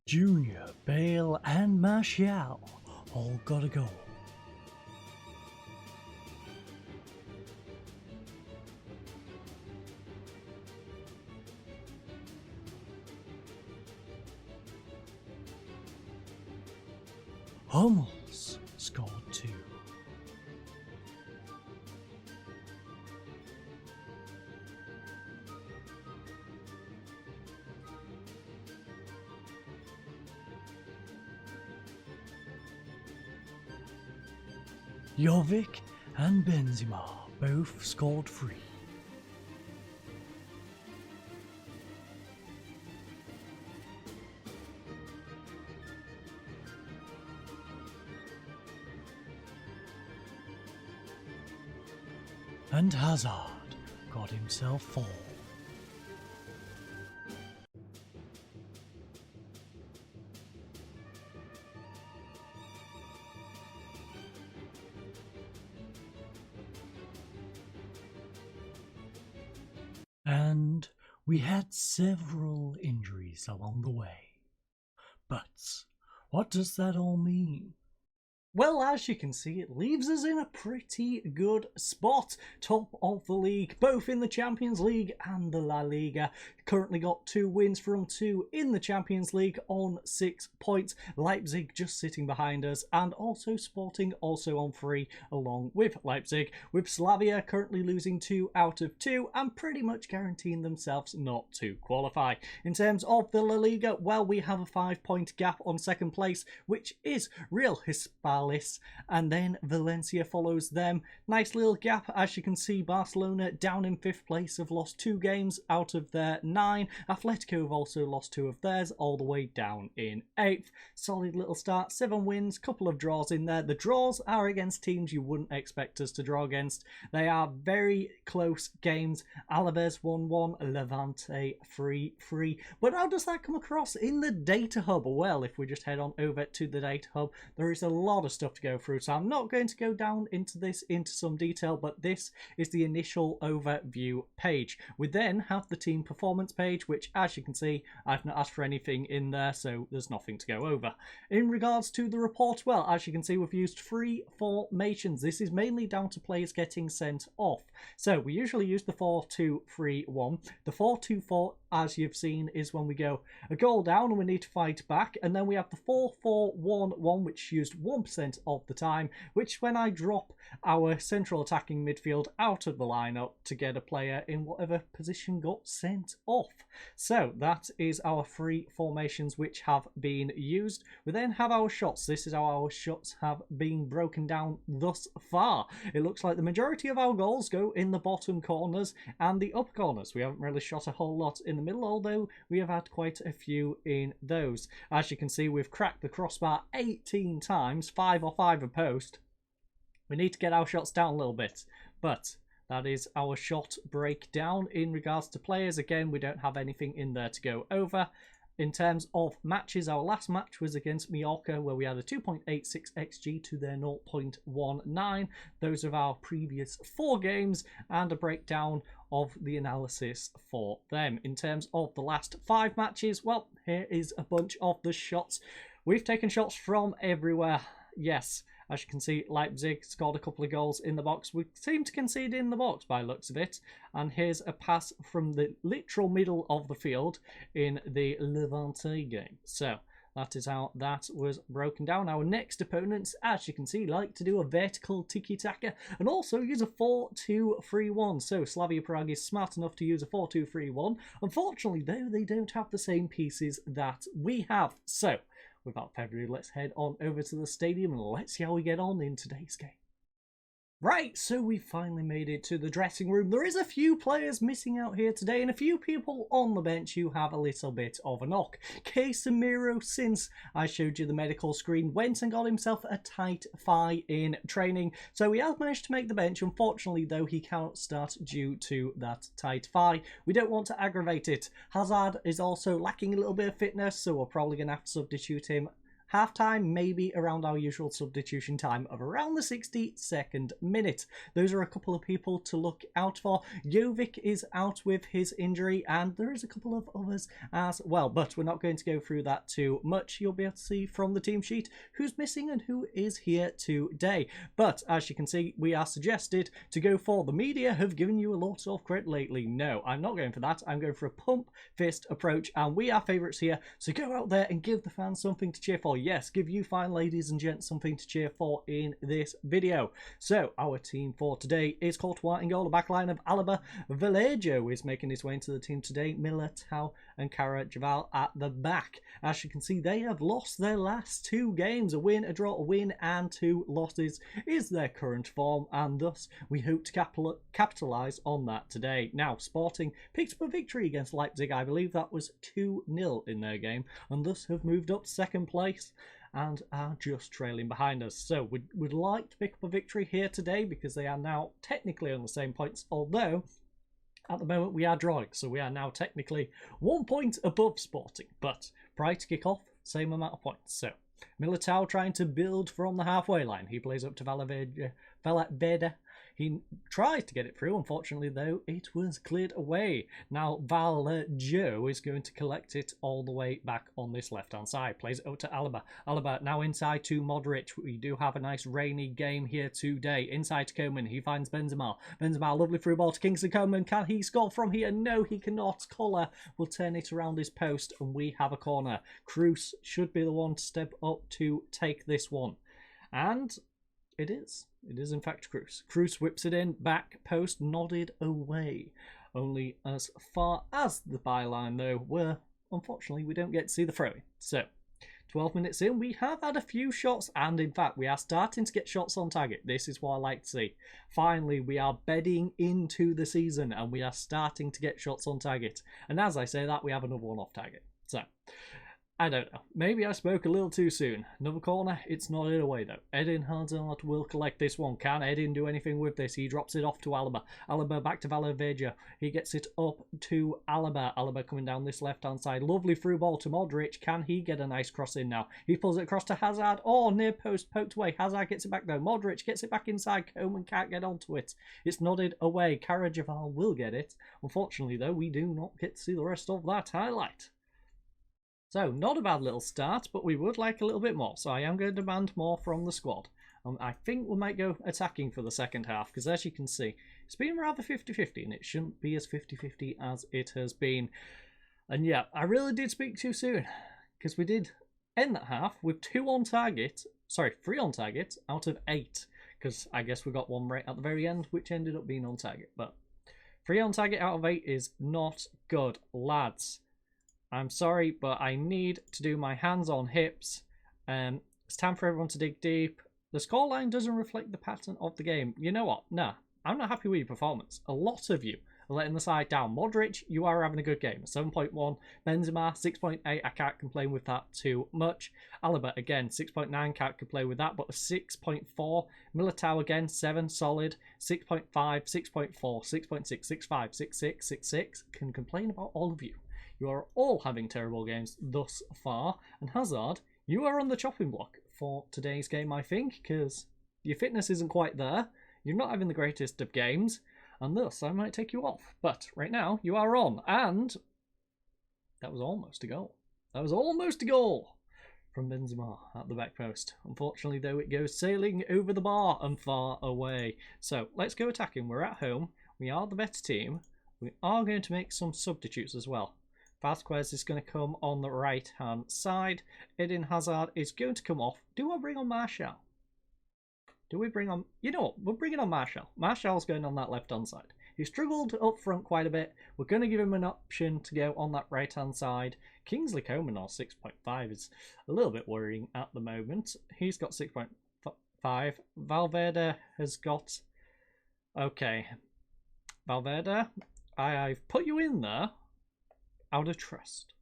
Junior, Bale and Martial all got a goal. Hummels scored 2. Jovic and Benzema both scored 3. And Hazard got himself 4. And we had several injuries along the way. But what does that all mean? Well, as you can see, it leaves us in a pretty good spot. Top of the league, both in the Champions League and the La Liga. Currently got 2 wins from 2 in the Champions League on 6 points. Leipzig just sitting behind us, and also Sporting also on 3 along with Leipzig. With Slavia currently losing 2 out of 2 and pretty much guaranteeing themselves not to qualify. In terms of the La Liga, well, we have a 5-point gap on second place, which is Real Hispalis, and then Valencia follows them. Nice little gap. As you can see, Barcelona down in 5th place have lost 2 games out of their 9. Atletico have also lost 2 of theirs, all the way down in 8th. Solid little start, 7 wins, couple of draws in there. The draws are against teams you wouldn't expect us to draw against. They are very close games. Alaves 1-1, Levante 3-3. But how does that come across in the data hub? Well, if we just head on over to the data hub, there is a lot of stuff to go through, so I'm not going to go down into this into some detail, but this is the initial overview page. We then have the team performance page, which, as you can see, I've not asked for anything in there, so there's nothing to go over. In regards to the report, well, as you can see, we've used 3 formations. This is mainly down to players getting sent off. So we usually use the 4-2-3-1. The 4-2-4, as you've seen, is when we go a goal down and we need to fight back, and then we have the 4-4-1-1, which used 1% of the time, which when I drop our central attacking midfield out of the lineup to get a player in whatever position got sent off. So that is our 3 formations which have been used. We then have our shots. This is how our shots have been broken down thus far. It looks like the majority of our goals go in the bottom corners and the upper corners. We haven't really shot a whole lot in the middle, although we have had quite a few in those. As you can see, we've cracked the crossbar 18 times, 5 off either post. We need to get our shots down a little bit, but that is our shot breakdown. In regards to players, again, we don't have anything in there to go over. In terms of matches, our last match was against Mallorca, where we had a 2.86 XG to their 0.19. Those are our previous 4 games, and a breakdown of the analysis for them. In terms of the last 5 matches, well, here is a bunch of the shots. We've taken shots from everywhere. Yes, as you can see, Leipzig scored a couple of goals in the box. We seem to concede in the box by the looks of it. And here's a pass from the literal middle of the field in the Levante game. So that is how that was broken down. Our next opponents, as you can see, like to do a vertical tiki-taka and also use a 4-2-3-1. So Slavia Prague is smart enough to use a 4-2-3-1. Unfortunately, though, they don't have the same pieces that we have. So without further ado, let's head on over to the stadium and let's see how we get on in today's game. Right, so we finally made it to the dressing room. There is a few players missing out here today and a few people on the bench who have a little bit of a knock. Casemiro, since I showed you the medical screen, went and got himself a tight thigh in training. So he has managed to make the bench. Unfortunately, though, he cannot start due to that tight thigh. We don't want to aggravate it. Hazard is also lacking a little bit of fitness, so we're probably going to have to substitute him halftime, maybe around our usual substitution time of around the 62nd minute. Those are a couple of people to look out for. Jovic is out with his injury, and there is a couple of others as well, but we're not going to go through that too much. You'll be able to see from the team sheet who's missing and who is here today. But as you can see, we are suggested to go for the media have given you a lot of credit lately. No, I'm not going for that. I'm going for a pump fist approach, and we are favourites here, so go out there and give the fans something to cheer for. Yes, give you fine ladies and gents something to cheer for in this video. So our team for today is Courtois in goal. The backline of Alaba, Vallejo is making his way into the team today. Militao and Karajaval at the back. As you can see, they have lost their last 2 games. A win, a draw, a win, and 2 losses is their current form, and thus we hope to capitalise on that today. Now, Sporting picked up a victory against Leipzig. I believe that was 2-0 in their game, and thus have moved up to 2nd place and are just trailing behind us. So we'd like to pick up a victory here today because they are now technically on the same points, although at the moment we are drawing, so we are now technically 1 point above Sporting. But prior to kick off, same amount of points. So Militao trying to build from the halfway line. He plays up to Valverde. He tried to get it through. Unfortunately, though, it was cleared away. Now, Vallejo is going to collect it all the way back on this left-hand side. Plays it up to Alaba. Alaba now inside to Modric. We do have a nice rainy game here today. Inside to Koeman. He finds Benzema. Benzema, lovely through ball to Kingsley Coman. Can he score from here? No, he cannot. Collar will turn it around his post, and we have a corner. Cruz should be the one to step up to take this one. And it is. It is in fact Cruz. Cruz whips it in, back post, nodded away. Only as far as the byline though, where unfortunately we don't get to see the throw-in. So, 12 minutes in, we have had a few shots, and in fact we are starting to get shots on target. This is what I like to see. Finally, we are bedding into the season and we are starting to get shots on target. And as I say that, we have another one off target. So, I don't know. Maybe I spoke a little too soon. Another corner. It's not in away though. Eden Hazard will collect this one. Can Eden do anything with this? He drops it off to Alaba. Alaba back to Valverde. He gets it up to Alaba. Alaba coming down this left-hand side. Lovely through ball to Modric. Can he get a nice cross in now? He pulls it across to Hazard. Oh, near post, poked away. Hazard gets it back though. Modric gets it back inside. Koeman can't get onto it. It's nodded away. Karajaval will get it. Unfortunately though, we do not get to see the rest of that highlight. So, not a bad little start, but we would like a little bit more. So I am going to demand more from the squad. I think we might go attacking for the second half, because as you can see, it's been rather 50-50, and it shouldn't be as 50-50 as it has been. And yeah, I really did speak too soon, because we did end that half with 3 on target out of 8, because I guess we got one right at the very end, which ended up being on target. But 3 on target out of 8 is not good, lads. I'm sorry, but I need to do my hands on hips. It's time for everyone to dig deep. The scoreline doesn't reflect the pattern of the game. You know what? Nah, I'm not happy with your performance. A lot of you are letting the side down. Modric, you are having a good game. 7.1. Benzema, 6.8. I can't complain with that too much. Alaba, again, 6.9. Can't complain with that, but a 6.4. Militao, again, 7. Solid. 6.5, 6.4, 6.6, 6.5, 6.6, 6.6. Can complain about all of you. You are all having terrible games thus far. And Hazard, you are on the chopping block for today's game, I think, because your fitness isn't quite there. You're not having the greatest of games, and thus I might take you off. But right now, you are on, and that was almost a goal. That was almost a goal from Benzema at the back post. Unfortunately, though, it goes sailing over the bar and far away. So let's go attacking. We're at home. We are the better team. We are going to make some substitutes as well. Vasquez is going to come on the right-hand side. Eden Hazard is going to come off. Do I bring on Martial? Do we bring on... You know what? We're bringing on Martial. Martial's going on that left-hand side. He struggled up front quite a bit. We're going to give him an option to go on that right-hand side. Kingsley Coman, or 6.5, is a little bit worrying at the moment. He's got 6.5. Valverde has got... Okay. Valverde, I've put you in there out of trust.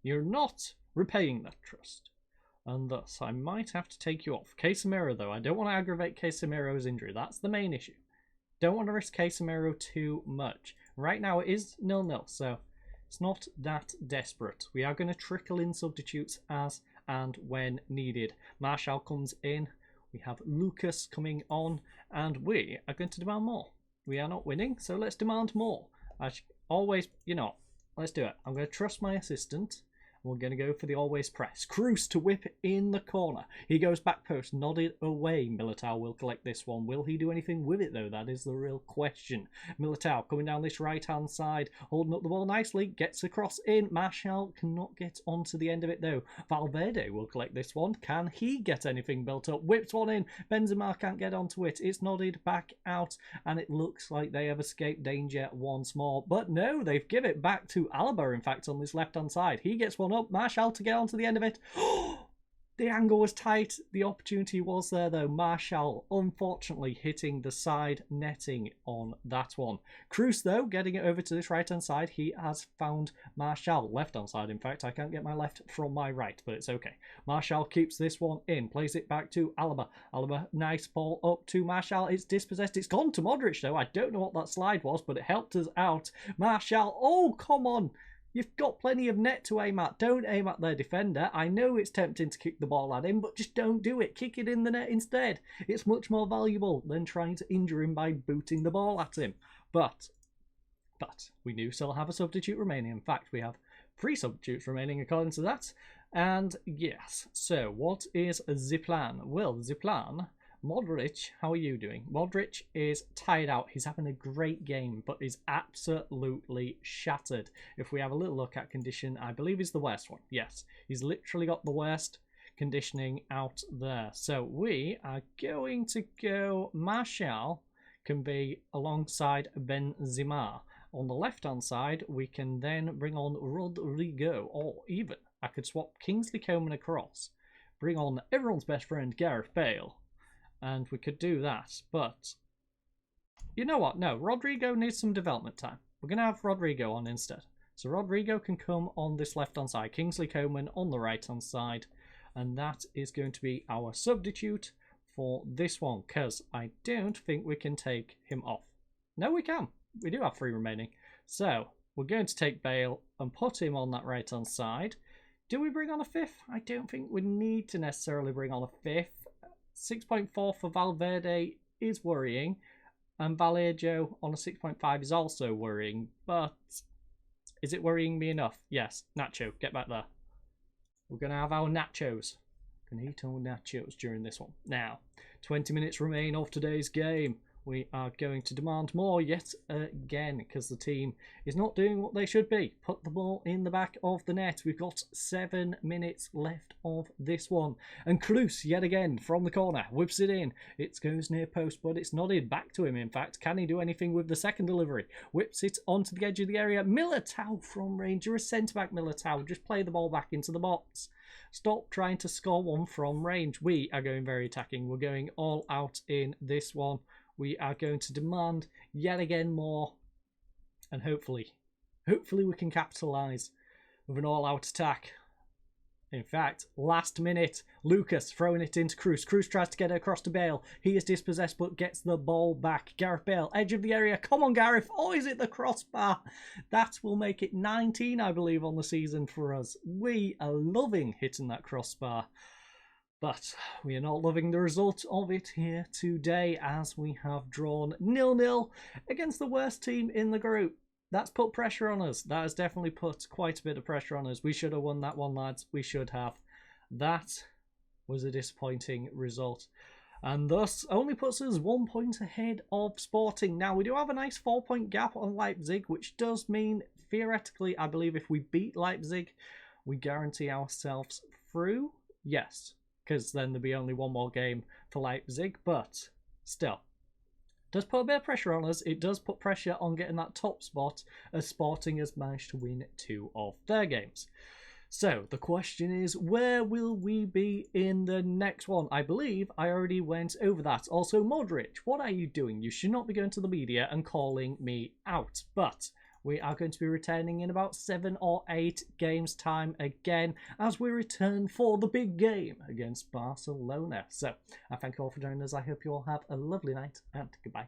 You're not repaying that trust, and thus I might have to take you off. Casemiro, though, I don't want to aggravate Casemiro's injury. That's the main issue. Don't want to risk Casemiro too much. Right now it is 0-0, so it's not that desperate. We are going to trickle in substitutes as and when needed. Martial comes in. We have Lucas coming on, and we are going to demand more. We are not winning, so let's demand more. As always, let's do it. I'm going to trust my assistant. We're going to go for the always press. Cruz to whip in the corner. He goes back post, nodded away. Militao will collect this one. Will he do anything with it, though? That is the real question. Militao coming down this right-hand side, holding up the ball nicely, gets across in. Martial cannot get onto the end of it, though. Valverde will collect this one. Can he get anything built up? Whips one in. Benzema can't get onto it. It's nodded back out, and it looks like they have escaped danger once more. But no, they've given it back to Alaba, in fact, on this left-hand side. He gets one up. Martial to get onto the end of it. The angle was tight. The opportunity was there, though. Martial, unfortunately, hitting the side netting on that one. Cruz, though, getting it over to this right-hand side. He has found Martial. Left-hand side, in fact. I can't get my left from my right, but it's okay. Martial keeps this one in. Plays it back to Alaba. Alaba, nice ball up to Martial. It's dispossessed. It's gone to Modric, though. I don't know what that slide was, but it helped us out. Martial, oh, come on. You've got plenty of net to aim at. Don't aim at their defender. I know it's tempting to kick the ball at him, but just don't do it. Kick it in the net instead. It's much more valuable than trying to injure him by booting the ball at him. But we do still have a substitute remaining. In fact, we have 3 substitutes remaining according to that. And yes, so what is the plan? Well, the plan... Modric, how are you doing? Modric is tired out. He's having a great game, but is absolutely shattered. If we have a little look at condition, I believe he's the worst one. Yes, he's literally got the worst conditioning out there. So we are going to go Martial can be alongside Benzema. On the left-hand side, we can then bring on Rodrigo, or even I could swap Kingsley Coman across, bring on everyone's best friend, Gareth Bale. And we could do that, but you know what? No, Rodrigo needs some development time. We're going to have Rodrigo on instead. So Rodrigo can come on this left-hand side. Kingsley Coman on the right-hand side. And that is going to be our substitute for this one, because I don't think we can take him off. No, we can. We do have 3 remaining. So we're going to take Bale and put him on that right-hand side. Do we bring on a 5th? I don't think we need to necessarily bring on a 5th. 6.4 for Valverde is worrying, and Vallejo on a 6.5 is also worrying, but is it worrying me enough? Yes. Nacho, get back there. We're going to have our nachos. Going to eat our nachos during this one. Now, 20 minutes remain of today's game. We are going to demand more yet again, because the team is not doing what they should be. Put the ball in the back of the net. We've got 7 minutes left of this one. And Cruz, yet again, from the corner, whips it in. It goes near post, but it's nodded back to him, in fact. Can he do anything with the second delivery? Whips it onto the edge of the area. Militao from range. You're a centre-back, Militao. Just play the ball back into the box. Stop trying to score one from range. We are going very attacking. We're going all out in this one. We are going to demand yet again more, and hopefully we can capitalise with an all-out attack. In fact, last minute, Lucas throwing it into Cruz. Cruz tries to get it across to Bale. He is dispossessed but gets the ball back. Gareth Bale, edge of the area. Come on, Gareth. Oh, is it the crossbar? That will make it 19, I believe, on the season for us. We are loving hitting that crossbar. But we are not loving the result of it here today, as we have drawn 0-0 against the worst team in the group. That's put pressure on us. That has definitely put quite a bit of pressure on us. We should have won that one, lads. We should have. That was a disappointing result, and thus only puts us 1 point ahead of Sporting. Now, we do have a nice 4-point gap on Leipzig, which does mean, theoretically, I believe if we beat Leipzig, we guarantee ourselves through. Yes, because then there'll be only 1 more game for Leipzig, but still. It does put a bit of pressure on us. It does put pressure on getting that top spot, as Sporting has managed to win 2 of their games. So the question is, where will we be in the next one? I believe I already went over that. Also, Modric, what are you doing? You should not be going to the media and calling me out. But we are going to be returning in about 7 or 8 games time again, as we return for the big game against Barcelona. So I thank you all for joining us. I hope you all have a lovely night, and goodbye.